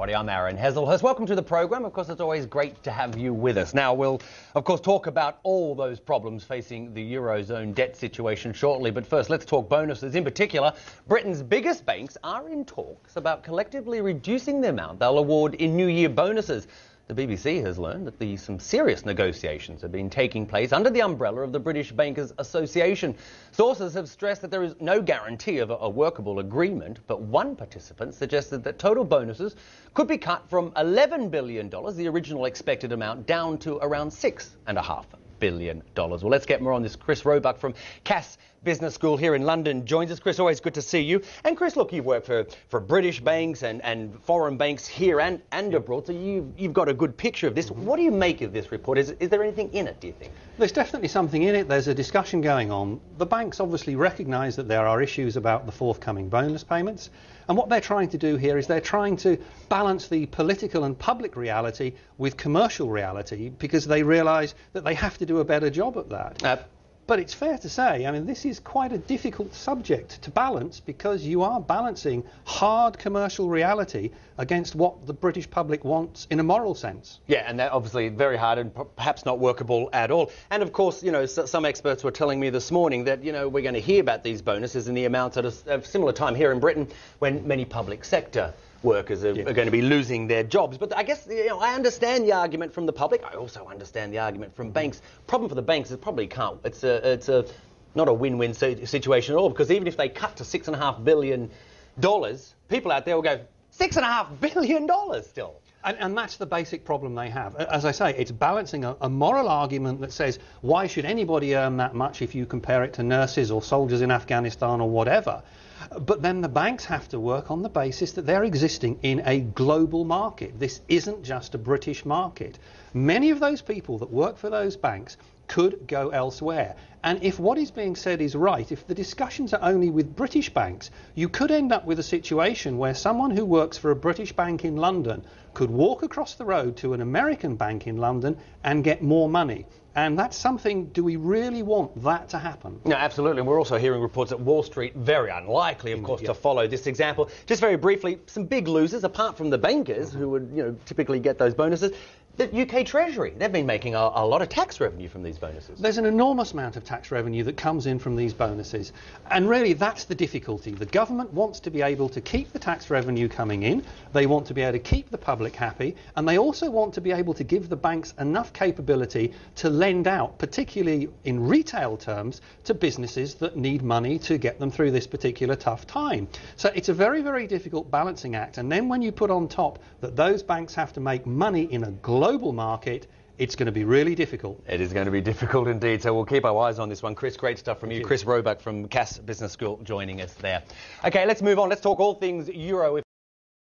everybody. I'm Aaron Heselhurst. Welcome to the program. Of course, it's always great to have you with us. Now, we'll, of course, talk about all those problems facing the Eurozone debt situation shortly. But first, let's talk bonuses. In particular, Britain's biggest banks are in talks about collectively reducing the amount they'll award in New Year bonuses. The BBC has learned that some serious negotiations have been taking place under the umbrella of the British Bankers Association. Sources have stressed that there is no guarantee of a workable agreement, but one participant suggested that total bonuses could be cut from $11 billion, the original expected amount, down to around $6.5 billion. Well, let's get more on this. Chris Roebuck from Cass Business School here in London joins us. Chris, always good to see you. And Chris, look, you've worked for British banks and foreign banks here and abroad, so you've got a good picture of this. What do you make of this report? Is there anything in it, do you think? There's definitely something in it. There's a discussion going on. The banks obviously recognise that there are issues about the forthcoming bonus payments. And what they're trying to do here is they're trying to balance the political and public reality with commercial reality, because they realise that they have to do a better job at that. But it's fair to say, I mean, this is quite a difficult subject to balance, because you are balancing hard commercial reality against what the British public wants in a moral sense. Yeah, and that obviously very hard and perhaps not workable at all. And of course, some experts were telling me this morning that, we're going to hear about these bonuses and the amounts at a similar time here in Britain when many public sector workers are going to be losing their jobs. But I guess, I understand the argument from the public. I also understand the argument from banks. Problem for the banks is probably can't. It's not a win-win situation at all, because even if they cut to $6.5 billion, people out there will go, $6.5 billion still. And that's the basic problem they have. As I say, it's balancing a moral argument that says, why should anybody earn that much if you compare it to nurses or soldiers in Afghanistan or whatever? But then the banks have to work on the basis that they're existing in a global market. This isn't just a British market. Many of those people that work for those banks could go elsewhere. And if what is being said is right, if the discussions are only with British banks, you could end up with a situation where someone who works for a British bank in London could walk across the road to an American bank in London and get more money. And that's something, do we really want that to happen? No, absolutely. And we're also hearing reports that Wall Street, very unlikely, of course, to follow this example. Just very briefly, some big losers, apart from the bankers, who would, typically get those bonuses. The UK Treasury, they've been making a lot of tax revenue from these bonuses. There's an enormous amount of tax revenue that comes in from these bonuses. And really, that's the difficulty. The government wants to be able to keep the tax revenue coming in. They want to be able to keep the public happy. And they also want to be able to give the banks enough capability to lend out, particularly in retail terms, to businesses that need money to get them through this particular tough time. So it's a very, very difficult balancing act. And then when you put on top that those banks have to make money in a global market, it's going to be really difficult. It is going to be difficult indeed, so we'll keep our eyes on this one. Chris, great stuff from you. Chris Roebuck from Cass Business School joining us there. Okay, let's move on. Let's talk all things Euro.